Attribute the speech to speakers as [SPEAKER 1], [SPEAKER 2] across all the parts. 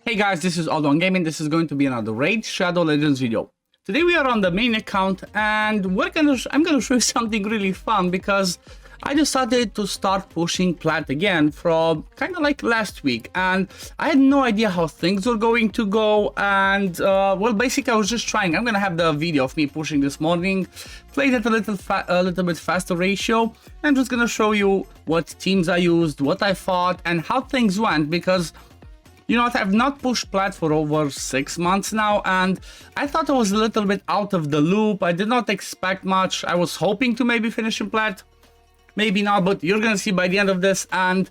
[SPEAKER 1] Hey guys, this is OddOneGaming. This is going to be another Raid Shadow Legends video. Today we are on the main account and I'm gonna show you something really fun because I decided to start pushing Plat again from kind of like last week, and I had no idea how things were going to go, and well, basically I was just trying. I'm gonna have the video of me pushing this morning, played at a little bit faster ratio. I'm just gonna show you what teams I used, what I fought, and how things went, because you know what, I've not pushed Plat for over 6 months now, and I thought I was a little bit out of the loop. I did not expect much. I was hoping to maybe finish in Plat, maybe not, but you're gonna see by the end of this. And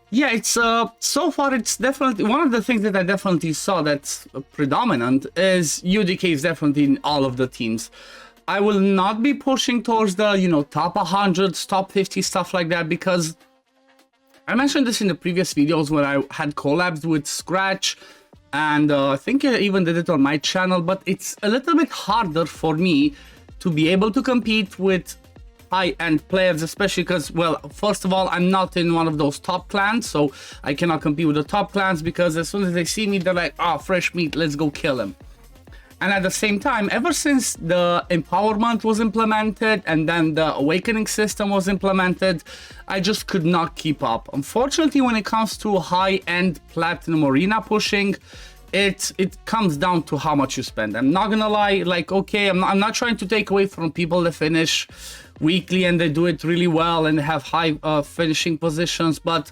[SPEAKER 1] yeah, it's so far it's definitely one of the things that I definitely saw that's predominant is UDK is definitely in all of the teams. I will not be pushing towards the, you know, top 100s, top 50, stuff like that, because I mentioned this in the previous videos when I had collabs with Scratch, and I think I even did it on my channel, but it's a little bit harder for me to be able to compete with high-end players, especially because, well, first of all, I'm not in one of those top clans, so I cannot compete with the top clans, because as soon as they see me, they're like, oh, fresh meat, let's go kill him. And at the same time, ever since the empowerment was implemented and then the awakening system was implemented, I just could not keep up. Unfortunately, when it comes to high-end platinum arena pushing, it comes down to how much you spend. I'm not gonna lie, like, okay, I'm not trying to take away from people that finish weekly and they do it really well and they have high finishing positions, but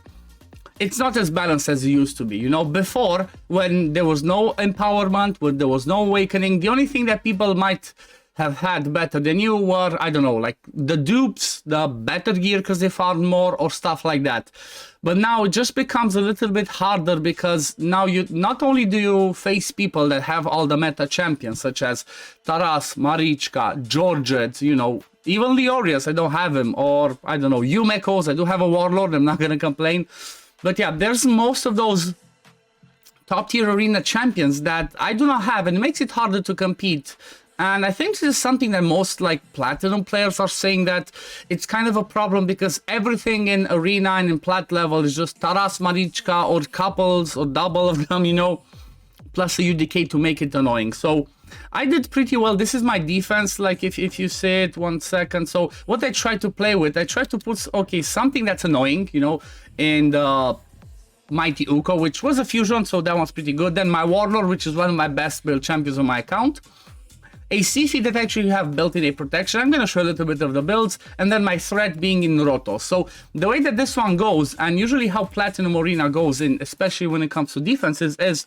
[SPEAKER 1] it's not as balanced as it used to be. You know, before, when there was no empowerment, when there was no awakening, the only thing that people might have had better than you were, I don't know, like the dupes, the better gear because they found more, or stuff like that. But now it just becomes a little bit harder, because now you not only do you face people that have all the meta champions such as Taras, Marichka, Georgette, you know, even Leorius, I don't have him, or I don't know, Yumekos, I do have a Warlord, I'm not gonna complain. But yeah, there's most of those top tier arena champions that I do not have, and it makes it harder to compete. And I think this is something that most like platinum players are saying, that it's kind of a problem, because everything in arena and in plat level is just Taras, Marichka, or couples or double of them, you know, plus a UDK to make it annoying. So I did pretty well. This is my defense, like if you say it 1 second. So what I try to play with, I try to put, okay, something that's annoying, you know, in the Mighty Uko, which was a fusion, so that one's pretty good. Then my Warlord, which is one of my best build champions on my account. A Sifi that actually have built-in a protection. I'm gonna show a little bit of the builds, and then my threat being in Rotos. So the way that this one goes, and usually how Platinum Arena goes in, especially when it comes to defenses, is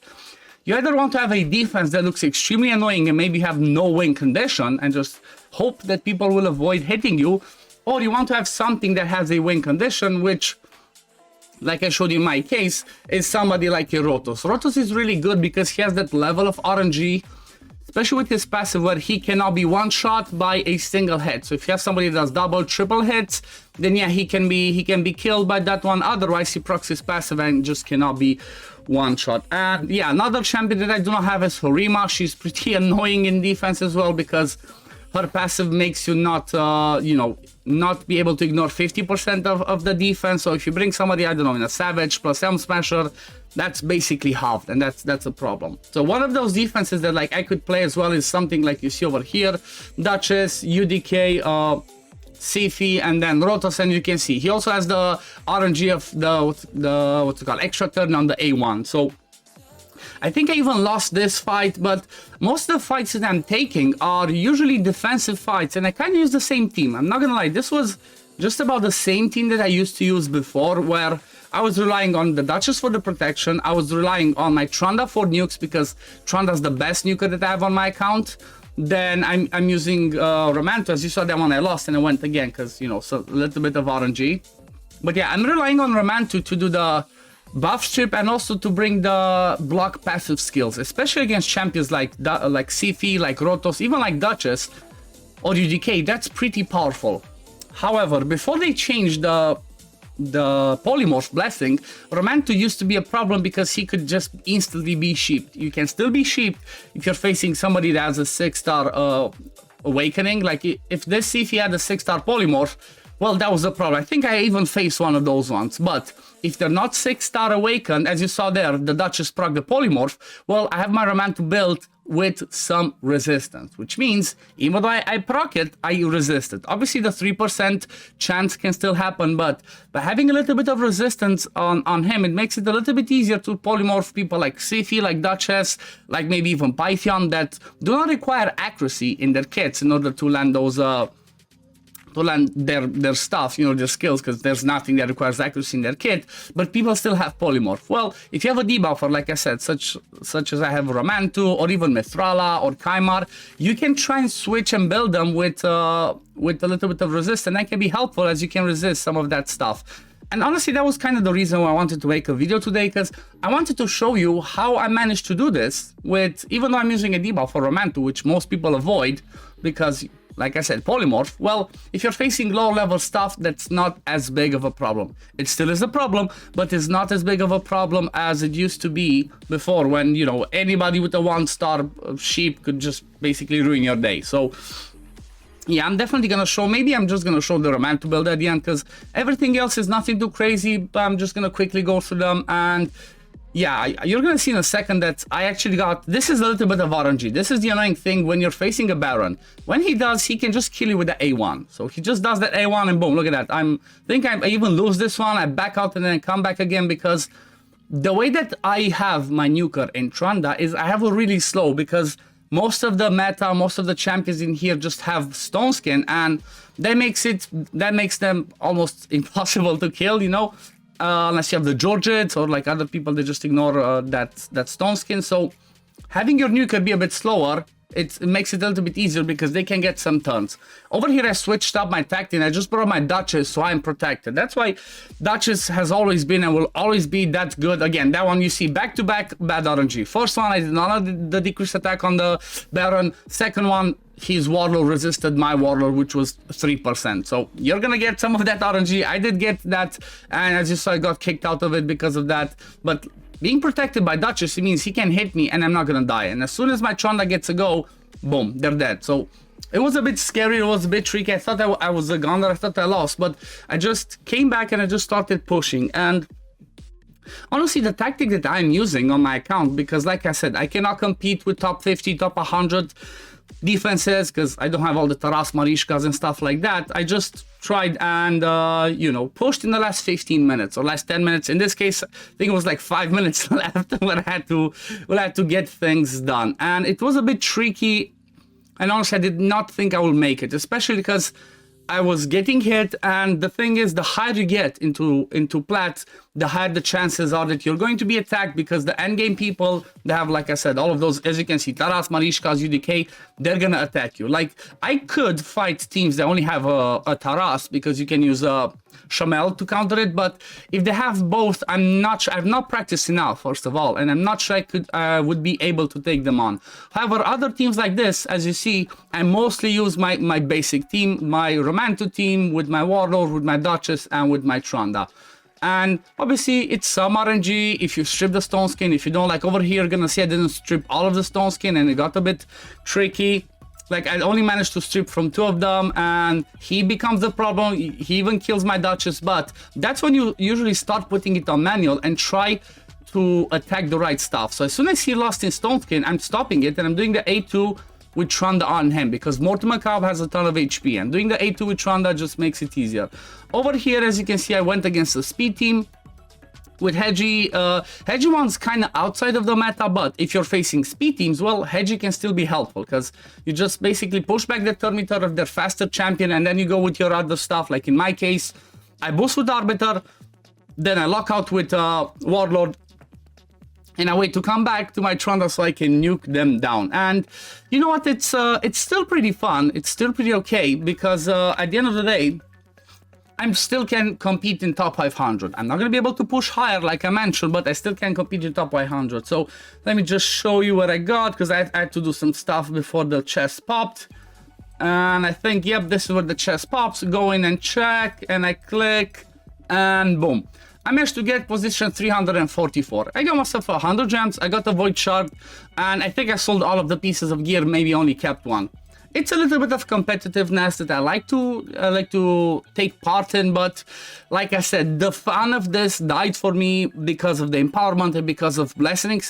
[SPEAKER 1] you either want to have a defense that looks extremely annoying and maybe have no win condition and just hope that people will avoid hitting you, or you want to have something that has a win condition, which, like I showed you in my case, is somebody like a Rotos. Rotos is really good because he has that level of RNG, especially with his passive, where he cannot be one-shot by a single hit. So if you have somebody that does double, triple hits, then yeah, he can be killed by that one. Otherwise, he procs his passive and just cannot be one-shot. And yeah, another champion that I do not have is Horima. She's pretty annoying in defense as well, because her passive makes you not, you know, not be able to ignore 50% of the defense. So if you bring somebody, I don't know, in a Savage plus Helm Smasher, that's basically halved, and that's a problem. So one of those defenses that like I could play as well is something like you see over here: Duchess, UDK, Sifi, and then Rotos. And you can see he also has the RNG of the what's it called, extra turn on the A1. So I think I even lost this fight, but most of the fights that I'm taking are usually defensive fights, and I kind of use the same team. I'm not gonna lie, this was just about the same team that I used to use before, where I was relying on the Duchess for the protection, I was relying on my Trunda for nukes, because Trunda's the best nuker that I have on my account. Then I'm using Romanto. As you saw, that one I lost and I went again, because, you know, so a little bit of RNG. But yeah, I'm relying on Romanto to do the buff strip and also to bring the block passive skills, especially against champions like Sifi, like Rotos, even like Duchess or UDK. That's pretty powerful. However, before they changed the polymorph blessing, Romanto used to be a problem because he could just instantly be sheeped. You can still be sheeped if you're facing somebody that has a 6-star awakening. Like if this Sifi had a 6-star polymorph, well, that was the problem. I think I even faced one of those ones. But if they're not 6-star awakened, as you saw there, the Duchess proc the polymorph, well, I have my Romanto built with some resistance, which means even though I proc it, I resist it. Obviously, the 3% chance can still happen, but by having a little bit of resistance on him, it makes it a little bit easier to polymorph people like Sifi, like Duchess, like maybe even Python that do not require accuracy in their kits in order to land those to land their stuff, you know, their skills, because there's nothing that requires accuracy in their kit, but people still have polymorph. Well, if you have a debuffer, like I said, such as I have Romanto or even Mithrala or Kaimar, you can try and switch and build them with a little bit of resist, and that can be helpful as you can resist some of that stuff. And honestly, that was kind of the reason why I wanted to make a video today, because I wanted to show you how I managed to do this with, even though I'm using a debuff for Romanto, which most people avoid because, like I said, polymorph. Well, if you're facing low level stuff, that's not as big of a problem. It still is a problem, but it's not as big of a problem as it used to be before, when, you know, anybody with a 1-star sheep could just basically ruin your day. So yeah, I'm definitely gonna show, maybe I'm just gonna show the Romanto build at the end, because everything else is nothing too crazy, but I'm just gonna quickly go through them. And yeah, you're gonna see in a second that I actually got, this is a little bit of RNG. This is the annoying thing when you're facing a Baron. When he does, he can just kill you with the A1. So he just does that A1 and boom, look at that. I even lose this one, I back out and then come back again, because the way that I have my nuker in Trunda is I have a really slow, because most of the meta, most of the champions in here just have stone skin, and that makes them almost impossible to kill, you know, unless you have the Georgites or like other people, they just ignore that stone skin. So having your nuker be a bit slower, it makes it a little bit easier because they can get some turns. Over here I switched up my tactic, I just brought my Duchess, so I'm protected. That's why Duchess has always been and will always be that good. Again, that one you see back-to-back bad RNG. First one, I did not have the decreased attack on the Baron. Second one, his Warlord resisted my Warlord, which was 3%. So you're gonna get some of that RNG. I did get that, and as you saw, I got kicked out of it because of that. But being protected by Duchess, it means he can hit me and I'm not gonna die. And as soon as my Trunda gets a go, boom, they're dead. So it was a bit scary, it was a bit tricky. I thought I was a gunner, I thought I lost, but I just came back and I just started pushing. And honestly, the tactic that I'm using on my account, because like I said, I cannot compete with top 50, top 100 defenses, because I don't have all the Taras Marishkas and stuff like that. I just tried and you know, pushed in the last 15 minutes or last 10 minutes. In this case, I think it was like 5 minutes left when I had to get things done, and it was a bit tricky. And honestly, I did not think I would make it, especially because I was getting hit, and the thing is, the higher you get into Plat, the higher the chances are that you're going to be attacked, because the endgame people, they have, like I said, all of those, as you can see, Taras, Marishkas, UDK, they're gonna attack you. Like, I could fight teams that only have a Taras, because you can use a Shamel to counter it, but if they have both, I'm not sure. I've not practiced enough, first of all, and I'm not sure I would be able to take them on. However, other teams like this, as you see, I mostly use my basic team, my Romanto team, with my Warlord, with my Duchess, and with my Trunda. And obviously, it's some RNG if you strip the stone skin. If you don't, like over here, you're gonna see I didn't strip all of the stone skin, and it got a bit tricky. Like, I only managed to strip from 2 of them, and he becomes the problem. He even kills my Duchess, but that's when you usually start putting it on manual and try to attack the right stuff. So as soon as he lost in stone skin, I'm stopping it, and I'm doing the A2 with Trunda on him, because Mortimer Cobb has a ton of HP, and doing the A2 with Trunda just makes it easier. Over here, as you can see, I went against the speed team with Hedgie. Hedgie one's kind of outside of the meta, but if you're facing speed teams, well, Hedgie can still be helpful, because you just basically push back the turn meter of their faster champion, and then you go with your other stuff. Like in my case, I boost with Arbiter, then I lock out with Warlord, and I wait to come back to my Trunda so I can nuke them down. And you know what, it's still pretty fun, it's still pretty okay, because at the end of the day, I still can compete in top 500. I'm not going to be able to push higher like I mentioned, but I still can compete in top 500. So let me just show you what I got, because I had to do some stuff before the chest popped. And I think, yep, this is where the chest pops. Go in and check, and I click, and boom. I managed to get position 344. I got myself 100 gems, I got a void shard, and I think I sold all of the pieces of gear, maybe only kept one. It's a little bit of competitiveness that I like to take part in, but like I said, the fun of this died for me because of the empowerment and because of blessing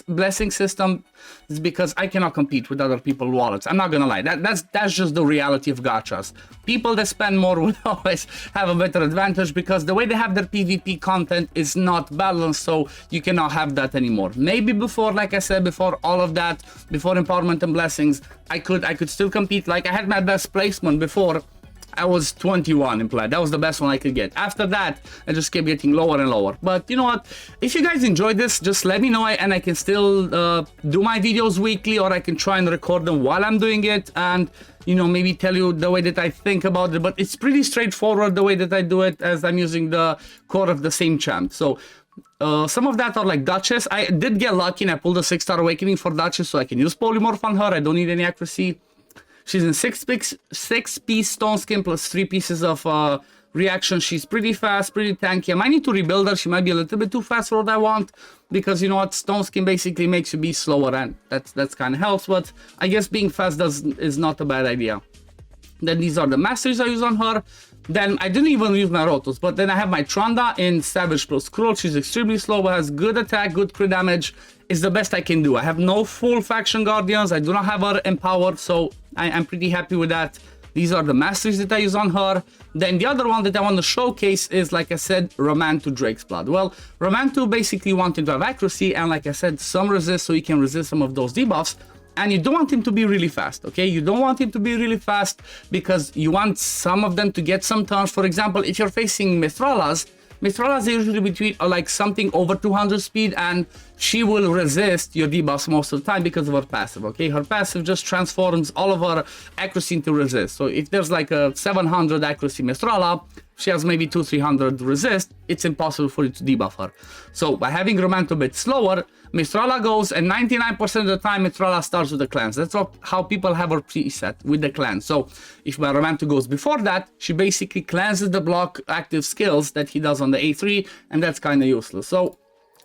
[SPEAKER 1] system. It's because I cannot compete with other people's wallets. I'm not gonna lie. That's just the reality of gachas. People that spend more will always have a better advantage because the way they have their PvP content is not balanced, so you cannot have that anymore. Maybe before, like I said, before all of that, before empowerment and blessings, I could still compete. Like I had my best placement before. I was 21 in Plat. That was the best one I could get. After that, I just kept getting lower and lower. But you know what? If you guys enjoyed this, just let me know and I can still do my videos weekly, or I can try and record them while I'm doing it and, you know, maybe tell you the way that I think about it. But it's pretty straightforward the way that I do it, as I'm using the core of the same champ. So some of that are like Duchess. I did get lucky and I pulled a 6-star awakening for Duchess, so I can use polymorph on her. I don't need any accuracy. She's in 6-piece stone skin plus 3 pieces of reaction. She's pretty fast, pretty tanky. I might need to rebuild her. She might be a little bit too fast for what I want, because you know what, stone skin basically makes you be slower, and that's kind of helps. But I guess being fast is not a bad idea. Then these are the masteries I use on her. Then I didn't even use my Rotos, but then I have my Tranda in Savage plus Cruel. She's extremely slow, but has good attack, good crit damage. Is the best I can do. I have no full faction guardians. I do not have her empowered, so I'm pretty happy with that. These are the masteries that I use on her. Then the other one that I want to showcase is, like I said, Romantu Drake's Blood. Well, Romantu basically wanted to have accuracy and, like I said, some resist, so he can resist some of those debuffs. And you don't want him to be really fast, okay? You don't want him to be really fast because you want some of them to get some turns. For example, if you're facing Mistralas are usually between like something over 200 speed, and she will resist your debuffs most of the time because of her passive, okay? Her passive just transforms all of her accuracy into resist. So if there's like a 700 accuracy Mistrala, she has maybe 200-300 resist, it's impossible for you to debuff her. So by having Romantu a bit slower, Mistrala goes, and 99% of the time Mistrala starts with the cleanse. That's how people have her preset, with the cleanse. So if my Romantu goes before that, she basically cleanses the block active skills that he does on the A3, and that's kind of useless. So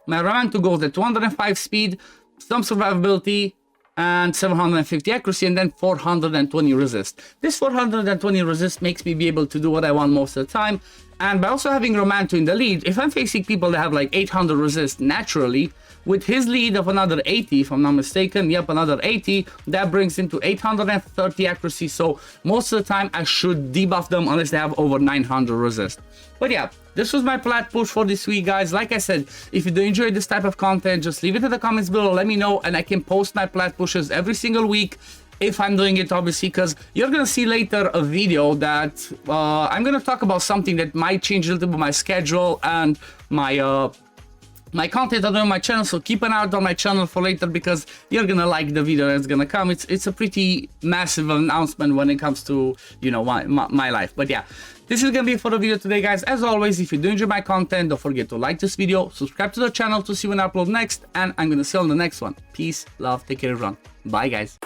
[SPEAKER 1] my Romantu goes at 205 speed, some survivability, and 750 accuracy, and then 420 resist. This 420 resist makes me be able to do what I want most of the time. And by also having Romantu in the lead, if I'm facing people that have like 800 resist naturally, with his lead of another 80, if I'm not mistaken, yep, another 80, that brings him to 830 accuracy. So most of the time I should debuff them unless they have over 900 resist. But yeah, this was my Plat push for this week, guys. Like I said, if you do enjoy this type of content, just leave it in the comments below, let me know, and I can post my Plat pushes every single week if I'm doing it, obviously, because you're gonna see later a video that I'm gonna talk about something that might change a little bit my schedule and my content on my channel. So keep an eye out on my channel for later, because you're gonna like the video that's gonna come. It's a pretty massive announcement when it comes to, you know, my life. But yeah, this is gonna be it for the video today, guys. As always, if you do enjoy my content, don't forget to like this video, subscribe to the channel to see when I upload next, and I'm gonna see you on the next one. Peace, love, take care, everyone. Bye, guys.